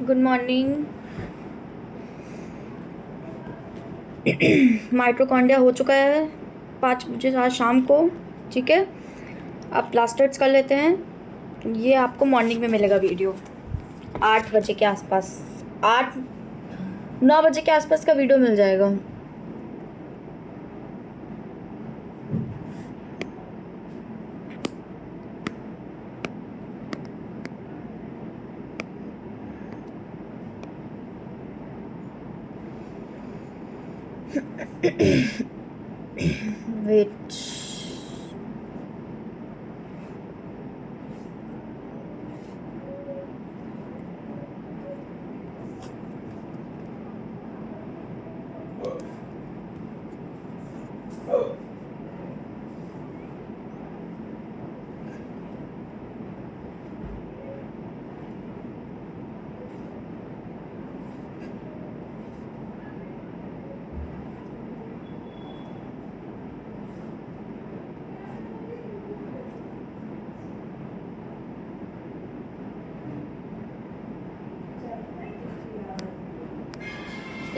Good morning. Mitochondria हो चुका है 5 बजे आज शाम को। ठीक है, अब प्लास्टर्स कर लेते हैं। ये आपको मॉर्निंग में मिलेगा वीडियो 8 बजे के आसपास, 8-9 बजे के आसपास का वीडियो मिल जाएगा। वेट,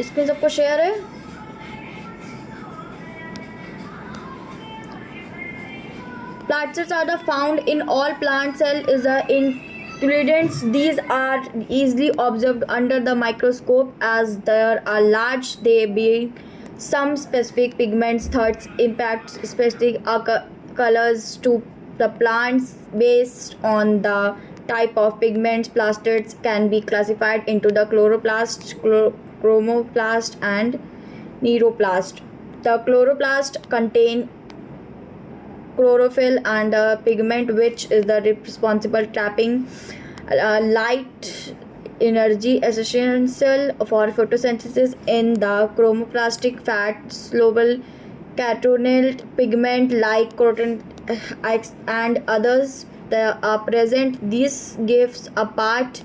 स्क्रीन सबको शेयर है। Plastids are found in all plant cells is the ingredients. These are easily observed under the microscope as there are large. They being some specific pigments, thirds impact specific colors to the plants based on the type of pigments. Plastids can be classified into the chloroplast, chromoplast, and neuroplast. The chloroplast contain chlorophyll and a pigment which is the responsible trapping light energy essential for photosynthesis. In the chromoplastic fat soluble catenoid pigment like carotene and others are present. This gives a part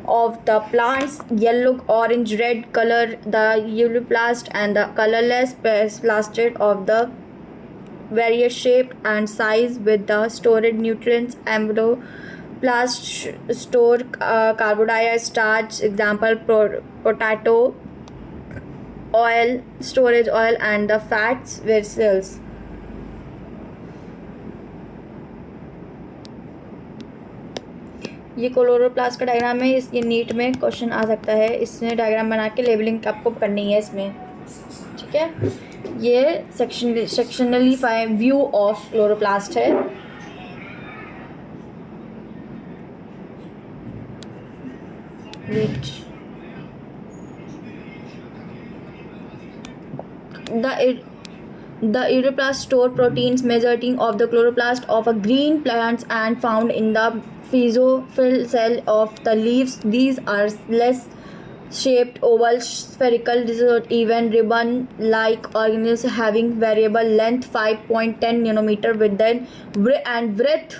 of the plant's yellow, orange, red color. The uroplast and the colorless plastid of the various shape and size with the stored nutrients. Ambroplast store carbohydrate, starch, example potato oil, storage oil, and the fats vessels. ये chloroplast का diagram है। ये NEET में question आ सकता है। इसमें diagram बना के लेबलिंग आपको करनी है इसमें। ठीक है, ये सेक्शनली व्यू ऑफ क्लोरोप्लास्ट है। The uroplast store proteins majority of the chloroplast of a green plants and found in the physophil cell of the leaves. These are less shaped, oval, spherical, even ribbon-like organisms having variable length 5.10 nanometer width and breadth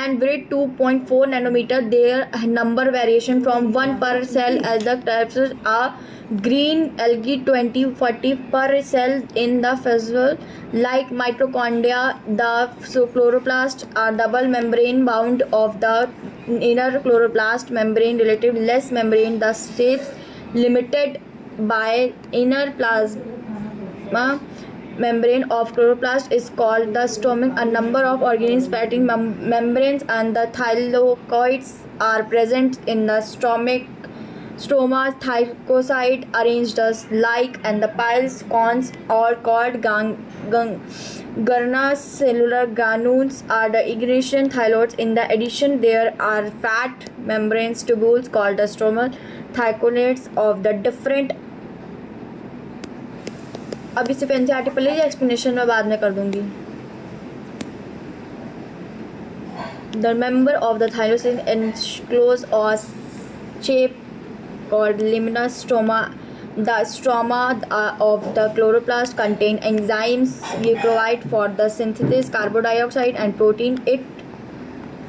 and width 2.4 nanometer. Their number variation from 1 per cell as the types are green algae 20-40 per cell in the physical like mitochondria. The chloroplast are double membrane bound of the inner chloroplast membrane relative less membrane. The shapes limited by inner plasma membrane of chloroplast is called the stomach. A number of organisms fatty membranes and the thylakoids are present in the stroma. Thylakoid arranged as like, and the piles cones are called granule cellular granules are the ignition thyloids. In the addition, there are fat membranes tubules called the stromal thylakoids of the different. अभी सिर्फ NCERT पढ़ लीजिए, explanation में बाद में कर दूंगी। The member of the thymus is enclosed or shape called lamina stroma. The stroma of the chloroplast contain enzymes required for the synthesis carbon dioxide and protein.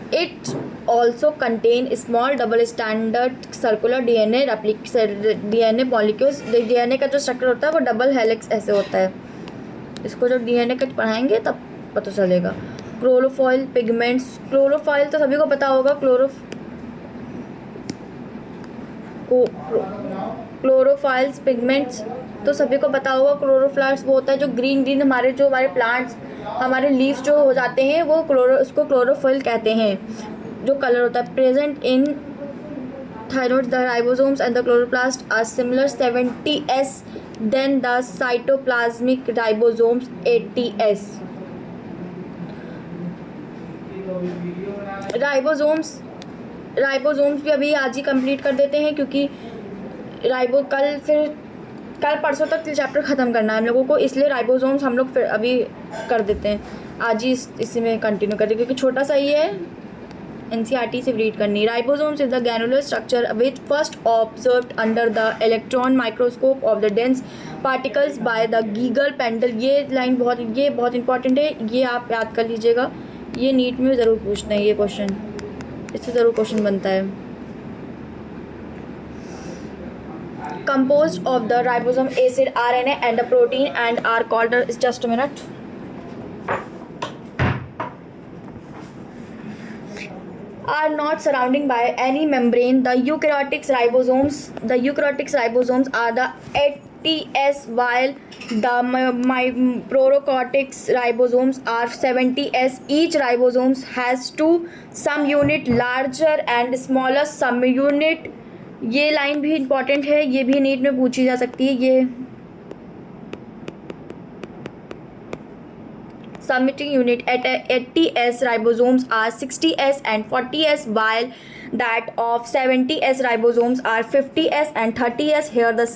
It also contain small double standard circular DNA molecules. DNA का जो structure होता है वो double helix ऐसे होता है। इसको जब DNA का पढ़ाएंगे तब पता चलेगा। क्लोरोफॉइल पिगमेंट्स, क्लोरोफाइल तो सभी को पता होगा, क्लोरोफाइल्स पिगमेंट्स तो सभी को पता होगा। क्लोरोफ्लावर्स वो होता है जो ग्रीन ग्रीन हमारे प्लांट्स, हमारे लीव्स जो हो जाते हैं वो उसको क्लोरोफिल कहते हैं, जो कलर होता है। Present in thyroid, the ribosomes and the chloroplast are similar 70s than the cytoplasmic ribosomes 80s। Ribosomes भी अभी आज ही कंप्लीट कर देते हैं, क्योंकि कल परसों तक चैप्टर ख़त्म करना है हम लोगों को, इसलिए राइबोसोम्स हम लोग फिर अभी कर देते हैं, आज ही इसी में कंटिन्यू करते हैं, क्योंकि छोटा सा ही है, NCERT से रीड करनी। Ribosomes is the granular structure which first observed under the electron microscope of the dense particles by the Geiger Pendle. ये लाइन बहुत इंपॉर्टेंट है, ये आप याद कर लीजिएगा, ये नीट में ज़रूर पूछना है, ये क्वेश्चन इससे ज़रूर क्वेश्चन बनता है। Composed of the ribosome acid, RNA and a protein and are called, just a minute, are not surrounding by any membrane. The eukaryotic ribosomes are the 80s, while the prokaryotic ribosomes are 70s. Each ribosome has two subunit, larger and smaller subunit. ये line भी important है, ये भी NEET में पूछी जा सकती है। ये submitting unit at 80s ribosomes are 60s and 40s, while that of 70s ribosomes are 50s and 30s. Here the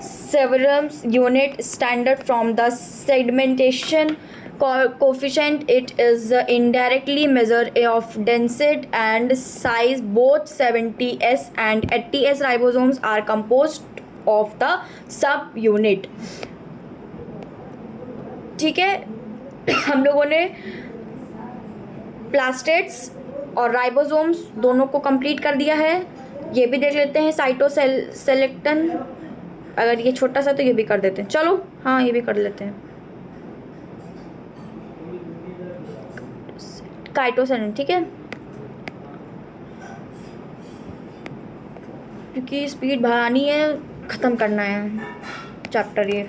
severance unit standard from the segmentation coefficient. It is indirectly measure of density and size. Both 70s and 80s ribosomes are composed of the subunit. ठीक है, हम लोगों ने प्लास्टेड्स और ribosomes दोनों को complete कर दिया है। ये भी देख लेते हैं, साइटोसेलेक्टन, अगर ये छोटा सा तो ये भी कर देते हैं, चलो हाँ ये भी कर लेते हैं, काइटोसन, ठीक है, क्योंकि स्पीड बढ़ानी है, ख़त्म करना है चैप्टर ये।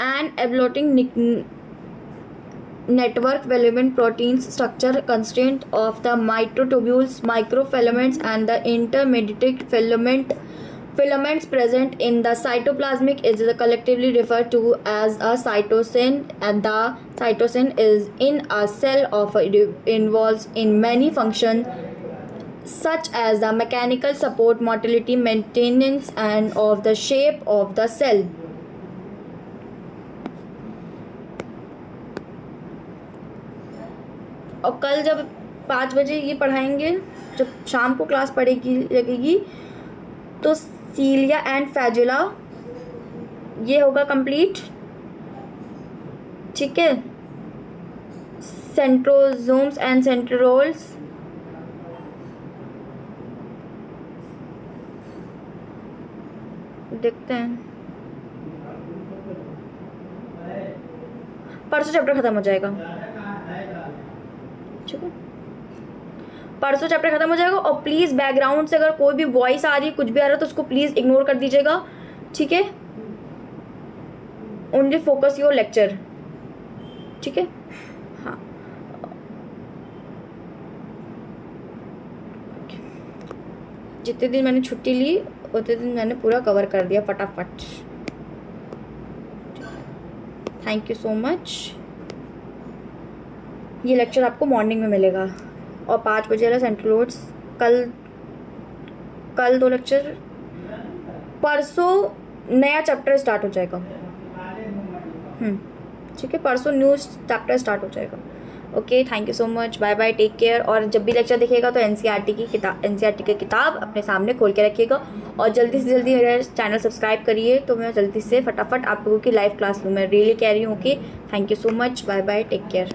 And ablating network filament proteins structure consist of the microtubules, microfilaments and the intermediate filaments present in the cytoplasmic is collectively referred to as a cytosine, and the cytosine is in a cell of involves in many functions such as the mechanical support, motility, maintenance and of the shape of the cell. और कल जब 5 बजे ये पढ़ाएंगे, जब शाम को class लगेगी तो सीलिया एंड फैजुला ये होगा कंप्लीट, ठीक है। सेंट्रोसोम्स एंड सेंट्रोल्स, देखते हैं, परसों चैप्टर खत्म हो जाएगा, ठीक है, परसों चैप्टर खत्म हो जाएगा। और प्लीज़ बैकग्राउंड से अगर कोई भी वॉइस आ रही है, कुछ भी आ रहा है, तो उसको प्लीज़ इग्नोर कर दीजिएगा, ठीक है। ओनली फोकस योर लेक्चर, ठीक है, हाँ। जितने दिन मैंने छुट्टी ली उतने दिन मैंने पूरा कवर कर दिया फटाफट। Thank you so much. ये लेक्चर आपको मॉर्निंग में मिलेगा और 5 बजे वाला सेंट्रल नोट्स कल 2 लेक्चर, परसों नया चैप्टर स्टार्ट हो जाएगा, ठीक है, परसों न्यू चैप्टर स्टार्ट हो जाएगा। Okay, thank you so much, bye bye, take care. और जब भी लेक्चर दिखेगा तो NCERT की किताब अपने सामने खोल के रखिएगा और जल्दी से जल्दी मेरा चैनल सब्सक्राइब करिए, तो मैं जल्दी से फटाफट आप लोगों की लाइव क्लास लूँ, मैं रियली कह रही हूँ। Okay, thank you so much, bye bye, take care.